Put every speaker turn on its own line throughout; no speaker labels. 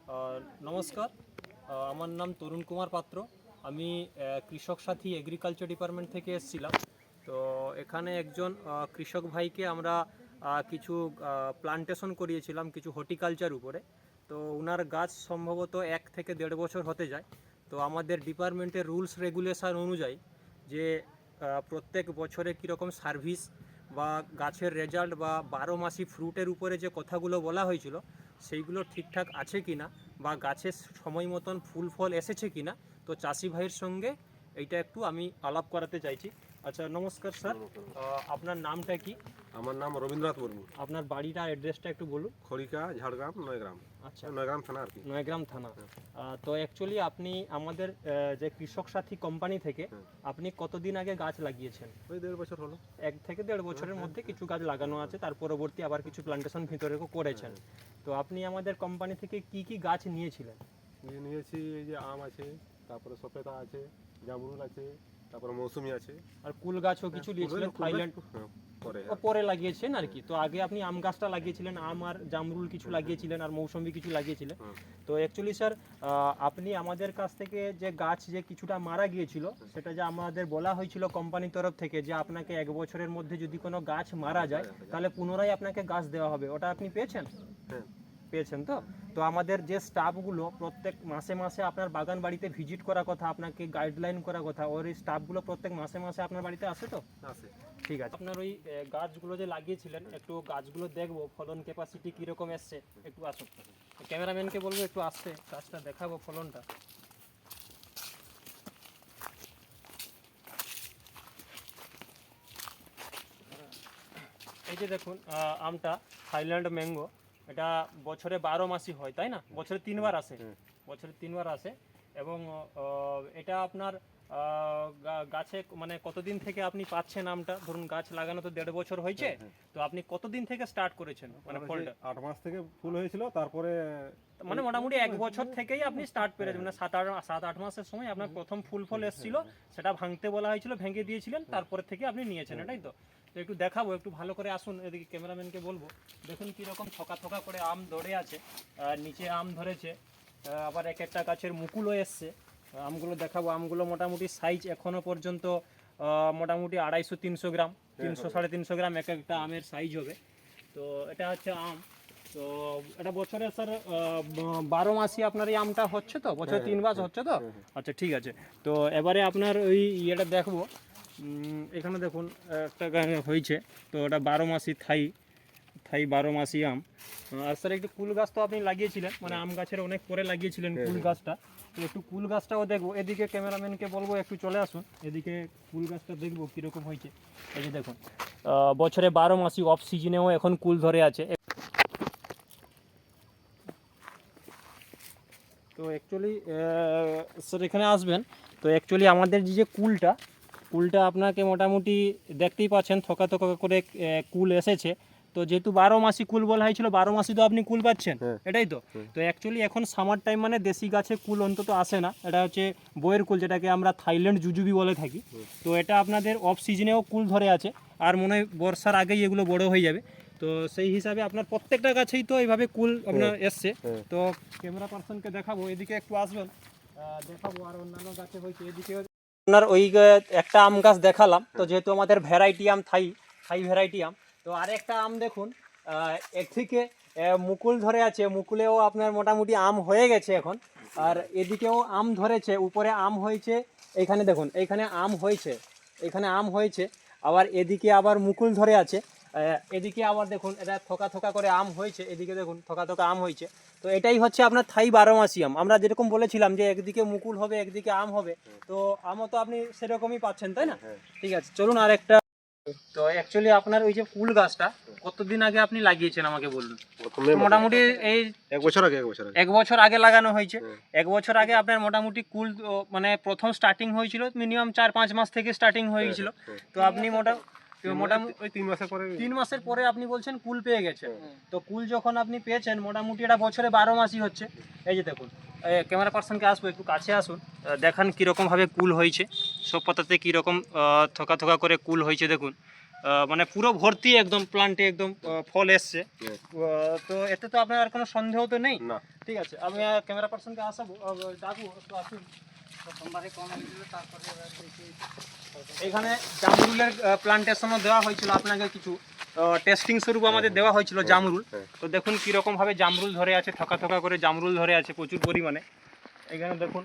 নমস্কার, আমার নাম তরুণ কুমার পাত্র। আমি কৃষক সাথী এগ্রিকালচার ডিপার্টমেন্ট থেকে এসেছিলাম। তো এখানে একজন কৃষক ভাইকে আমরা কিছু প্লান্টেশন করিয়েছিলাম কিছু হর্টিকালচার উপরে। তো ওনার গাছ সম্ভবত 1 থেকে 1.5 বছর হতে যায়। তো আমাদের ডিপার্টমেন্টের রুলস রেগুলেশন অনুযায়ী যে প্রত্যেক বছরে কীরকম সার্ভিস বা গাছের রেজাল্ট বা 12 মাসি ফ্রুটের উপরে যে কথাগুলো বলা হয়েছিল সেইগুলো ঠিকঠাক আছে কি না বা গাছের সময় মতন ফুল ফল এসেছে কি না, তো চাষি ভাইয়ের সঙ্গে এইটা একটু আমি আলাপ করাতে চাইছি। আচ্ছা, নমস্কার স্যার, আপনার নামটা কি?
আমার নাম রবীন্দ্রনাথ মুর্মু।
আপনার বাড়িটা অ্যাড্রেসটা একটু বলুন।
খড়িকা, ঝাড়গ্রাম, নয়গ্রাম।
আচ্ছা,
নয়গ্রাম থানা আর কি।
নয়গ্রাম থানা। তো অ্যাকচুয়ালি আপনি আমাদের যে কৃষক সাথী কোম্পানি থেকে আপনি কতদিন আগে গাছ লাগিয়েছেন?
ওই 1.5 বছর হলো।
1 থেকে 1.5 বছরের মধ্যে কিছু গাছ লাগানো আছে, তার পরবর্তী আবার কিছু প্লান্টেশন ভিতরেও করেছেন। তো আপনি আমাদের কোম্পানি থেকে কি কি গাছ নিয়েছিলেন?
নিয়েছি এই যে আম আছে, তারপরে সপেতা আছে, জামরুল আছে, তারপরে মৌসুমি আছে।
আর কুল গাছও কিছু নিয়েছিলেন থাইল্যান্ড পরে লাগিয়েছেন আর কি। তো আগে আপনি আম গাছটা লাগিয়েছিলেন, আম আর জামরুল কিছু লাগিয়েছিলেন, আর মৌসুমি কিছু লাগিয়েছিলেন। তো অ্যাকচুয়ালি স্যার, আপনি আমাদের কাছ থেকে যে গাছ যে কিছুটা মারা গিয়েছিল, সেটা যে আমাদের বলা হয়েছিল কোম্পানির তরফ থেকে যে আপনাকে 1 বছরের মধ্যে যদি কোনো গাছ মারা যায় তাহলে পুনরায় আপনাকে গাছ দেওয়া হবে, ওটা আপনি পেয়েছেন? পেয়েছেন তো? তো আমাদের যে স্টাফগুলো প্রত্যেক মাসে মাসে আপনার বাগান বাড়িতে ভিজিট করার কথা, আপনাকে গাইডলাইন করার কথা, ওর এই স্টাফগুলো প্রত্যেক মাসে মাসে আপনার বাড়িতে আসে তো?
আছে।
ঠিক আছে, আপনার ওই গাছগুলো যে লাগিয়েছিলেন একটু গাছগুলো দেখবো, ফলন ক্যাপাসিটি কীরকম এসছে। একটু আসুন, ক্যামেরাম্যানকে বলবো একটু আসতে, গাছটা দেখাবো ফলনটা। এই যে দেখুন, আমটা থাইল্যান্ড ম্যাঙ্গো, এটা বছরে 12 মাসই হয়, তাই না? বছরে 3 বার আসে, বছরে 3 বার আসে। এবং এটা আপনার গাছে মানে কতদিন থেকে আপনি পাচ্ছেন আমটা? ধরুন গাছ লাগানো তো 1.5 বছর হয়েছে, তো আপনি কতদিন থেকে স্টার্ট করেছেন মানে ফলটা?
8 মাস থেকে ফুল হয়েছিল, তারপরে
মানে মোটামুটি 1 বছর থেকেই আপনি স্টার্ট পেরেছেন, মানে 7-8 মাসের সময় আপনার প্রথম ফুল ফল এসেছিল, সেটা ভাঙতে বলা হয়েছিল, ভেঙে দিয়েছিলেন, তারপরে থেকে আপনি নিয়েছেন, এটাই তো? তো একটু দেখাবো, একটু ভালো করে আসুন এদিকে, ক্যামেরাম্যানকে বলবো। দেখুন কীরকম থোকা থোকা করে আম ধরে আছে, নিচে আম ধরেছে, আবার এক একটা গাছের মুকুলও এসছে। আমগুলো দেখাবো, আমগুলো মোটামুটি সাইজ এখনো পর্যন্ত মোটামুটি 250-300 গ্রাম, 300-350 গ্রাম এক একটা আমের সাইজ হবে। তো এটা হচ্ছে আম। তো এটা বছরে স্যার 12 মাসই আপনার এই আমটা হচ্ছে তো? বছরে 3 মাস হচ্ছে তো? আচ্ছা, ঠিক আছে। তো এবারে আপনার ওই ইয়েটা দেখবো। এখানে দেখুন একটা হয়েছে, তো ওটা 12 মাসি থাই 12 মাসি আম। আর স্যার একটু কুল গাছ তো আপনি লাগিয়েছিলেন, মানে আম গাছের অনেক পরে লাগিয়েছিলেন কুল গাছটা, তো একটু কুল গাছটাও দেখবো। এদিকে ক্যামেরাম্যানকে বলবো একটু চলে আসুন, এদিকে কুল গাছটা দেখবো কীরকম হয়েছে। এই যে দেখুন, বছরে 12 মাসই অফ সিজনেও এখন কুল ধরে আছে। তো অ্যাকচুয়ালি স্যার এখানে আসবেন, তো অ্যাকচুয়ালি আমাদের যে কুলটা আপনাকে মোটামুটি দেখতেই পাচ্ছেন থোকা থোকা করে কুল এসেছে। তো যেহেতু 12 মাসি কুল বলা হয়েছিল, 12 মাসি তো আপনি কুল পাচ্ছেন, এটাই তো? তো অ্যাকচুয়ালি এখন সামার টাইম মানে দেশি গাছে কুল অন্তত আসে না, এটা হচ্ছে বইয়ের কুল, যেটাকে আমরা থাইল্যান্ড জুজুবি বলে থাকি। তো এটা আপনাদের অফ সিজনেও কুল ধরে আছে, আর মনে হয় বর্ষার আগেই এগুলো বড় হয়ে যাবে। তো সেই হিসাবে আপনার প্রত্যেকটা গাছেই তো এইভাবে কুল আপনার এসছে। তো ক্যামেরা পার্সনকে দেখাবো, এদিকে একটু আসবেন, দেখাবো আর অন্যান্য গাছে হয়েছে। এদিকে আপনার ওই একটা আম গাছ দেখালাম, তো যেহেতু আমাদের ভ্যারাইটি আম থাই ভ্যারাইটি আম, তো আরেকটা আম দেখুন, একদিকে মুকুল ধরে আছে, মুকুলেও আপনার মোটামুটি আম হয়ে গেছে এখন, আর এদিকেও আম ধরেছে, উপরে আম হয়েছে। এইখানে দেখুন, এইখানে আম হয়েছে, এখানে আম হয়েছে, আবার এদিকে আবার মুকুল ধরে আছে। এদিকে আবার দেখুন, এটা থোকা থোকা করে আম হয়েছে, এদিকে দেখুন থোকা থোকা আম হয়েছে। তো এটাই হচ্ছে আপনার থাই 12 মাসি আম। আমরা যেরকম বলেছিলাম যে একদিকে মুকুল হবে একদিকে আম হবে, তো আমও তো আপনি সেরকমই পাচ্ছেন, তাই না? ঠিক আছে, চলুন আর একটা। তো অ্যাকচুয়ালি আপনার ওই যে ফুল গাছটা কতদিন আগে আপনি লাগিয়েছেন আমাকে বলুন। মোটামুটি এই
1 বছর আগে।
1 বছর আগে লাগানো হয়েছে। 1 বছর আগে আপনার মোটামুটি কুল মানে প্রথম স্টার্টিং হয়েছিল মিনিমাম 4-5 মাস থেকে স্টার্টিং হয়ে গেছিল। তো আপনি মোটামুটি
ওই
3 মাসের পরে আপনি বলছেন কুল পেয়ে গেছেন। তো কুল যখন আপনি পেয়েছেন মোটামুটি এটা বছরে 12 মাসই হচ্ছে। এই যে দেখুন, ক্যামেরা পার্সনকে আসবো, একটু কাছে আসুন, দেখান কীরকমভাবে কুল হয়েছে, সব পাতাতে কীরকম থোকা থোকা করে কুল হয়েছে দেখুন। মানে পুরো ভর্তি একদম প্লান্টে একদম ফল এসছে।
হ্যাঁ।
তো এতে তো আপনার আর কোনো সন্দেহ তো নেই।
না।
ঠিক আছে, আমি ক্যামেরা পার্সনকে আসাবো, ডাকবো, একটু আসুন। সোমবারে কম হয়েছিল, তারপরে এবার দেখি। এখানে জামরুলের প্লান্টেশনও দেওয়া হয়েছিল আপনাকে কিছু টেস্টিং স্বরূপ আমাদের দেওয়া হয়েছিল জামরুল।
হ্যাঁ।
তো দেখুন কীরকম ভাবে জামরুল ধরে আছে, থকা থকা করে জামরুল ধরে আছে প্রচুর পরিমাণে। এখানে দেখুন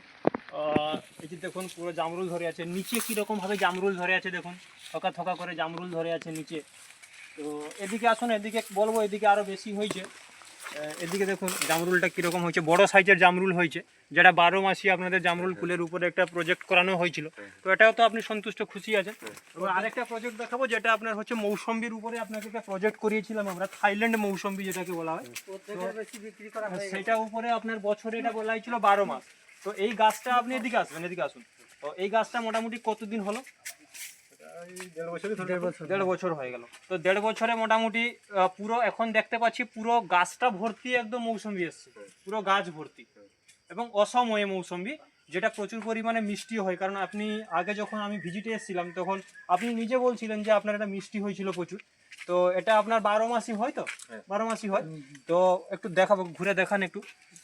এই যে দেখুন পুরো জামরুল ধরে আছে, নিচে কীরকম ভাবে জামরুল ধরে আছে দেখুন, থকা থকা করে জামরুল ধরে আছে নিচে। তো এদিকে আসুন, এদিকে বলবো এদিকে আরও বেশি হয়েছে। এদিকে দেখুন জামরুলটা কীরকম হয়েছে, বড় সাইজের জামরুল হয়েছে, যেটা 12 মাসই আপনাদের জামরুল ফুলের উপরে একটা প্রজেক্ট করানো হয়েছিল। তো এটাও তো আপনি সন্তুষ্ট, খুশি আছেন। এবার আরেকটা প্রজেক্ট দেখাবো, যেটা আপনার হচ্ছে মৌসম্বির উপরে আপনাকে একটা প্রজেক্ট করিয়েছিলাম আমরা, থাইল্যান্ড মৌসম্বি যেটাকে বলা হয়। সেটা উপরে আপনার বছরে এটা বলা হয়েছিল 12 মাস। তো এই গাছটা আপনি এদিকে আসবেন, এদিকে আসুন। তো এই গাছটা মোটামুটি কতদিন হলো?
এই 1.5 বছরই ধরে।
1.5 বছর হয়ে গেল। তো 1.5 বছরে মোটামুটি পুরো এখন দেখতে পাচ্ছি পুরো গাছটা ভর্তি একদম মৌসম্বি এসছে, পুরো গাছ ভর্তি, এবং অসময়ে মৌসম্বি, যেটা প্রচুর পরিমাণে মিষ্টি হয়। কারণ আপনি আগে যখন আমি ভিজিটে এসেছিলাম তখন আপনি নিজে বলছিলেন যে আপনার এটা মিষ্টি হয়েছিল প্রচুর। তো এটা আপনার 12 মাসই হয় তো? 12 মাসই হয়। তো একটু দেখাবো, ঘুরে দেখান একটু,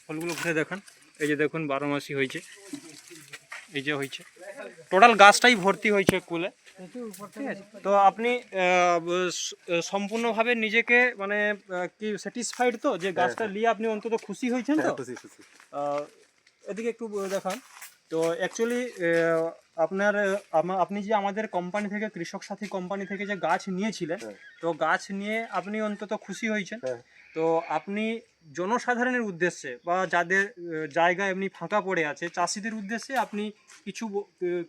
ফলগুলো ঘুরে দেখান। এই যে দেখুন 12 মাসই হয়েছে, এই যে হয়েছে, টোটাল গাছটাই ভর্তি হয়েছে কুলে। ঠিক আছে, তো আপনি সম্পূর্ণভাবে নিজেকে মানে কি স্যাটিসফাইড তো, যে গাছটা নিয়ে আপনি অন্তত খুশি হয়েছেন তো?
হ্যাঁ, খুশি খুশি।
এদিকে একটু দেখান। তো অ্যাকচুয়ালি আপনার আপনি যে আমাদের কোম্পানি থেকে, কৃষক সাথী কোম্পানি থেকে যে গাছ নিয়েছিলেন,
হ্যাঁ।
তো গাছ নিয়ে আপনি অন্তত খুশি হয়েছেন।
হ্যাঁ।
তো আপনি জনসাধারণের উদ্দেশ্যে বা যাদের জায়গায় এমনি ফাঁকা পড়ে আছে চাষিদের উদ্দেশ্যে আপনি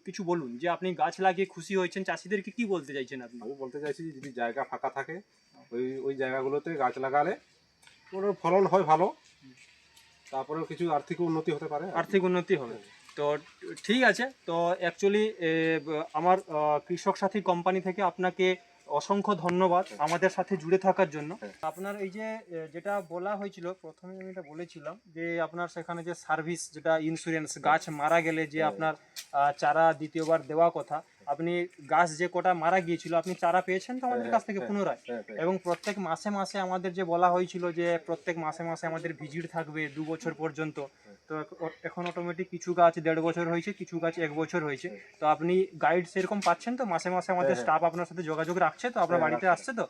কিছু বলুন, যে আপনি গাছ লাগিয়ে খুশি হয়েছেন, চাষিদেরকে কি বলতে চাইছেন আপনি?
আমি বলতে চাইছি যে যদি জায়গা ফাঁকা থাকে ওই ওই জায়গাগুলোতে গাছ লাগালে ওর ফলন হয় ভালো, তারপরেও কিছু আর্থিক উন্নতি হতে পারে।
আর্থিক উন্নতি হবে। তো ঠিক আছে, তো অ্যাকচুয়ালি আমার কৃষক সাথী কোম্পানি থেকে আপনাকে অসংখ্য ধন্যবাদ আমাদের সাথে জুড়ে থাকার জন্য। আপনার এই যে যেটা বলা হয়েছিল প্রথমে, আমি এটা বলেছিলাম যে আপনার সেখানে যে সার্ভিস, যেটা ইন্স্যুরেন্স, গাছ মারা গেলে যে আপনার চারা দ্বিতীয়বার দেওয়া কথা, আপনি গাছ যে কটা মারা গিয়েছিল আপনি চারা পেয়েছেন তো আমাদের কাছ থেকে পুনরায়? এবং প্রত্যেক মাসে মাসে আমাদের যে বলা হয়েছিল যে প্রত্যেক মাসে মাসে আমাদের ভিজিট থাকবে 2 বছর পর্যন্ত। তো এখন অটোমেটিক কিছু গাছ 1.5 বছর হয়েছে, কিছু গাছ 1 বছর হয়েছে। তো আপনি গাইড সেরকম পাচ্ছেন তো? মাসে মাসে আমাদের স্টাফ আপনার সাথে যোগাযোগ রাখছে তো? আপনার বাড়িতে আসছে তো?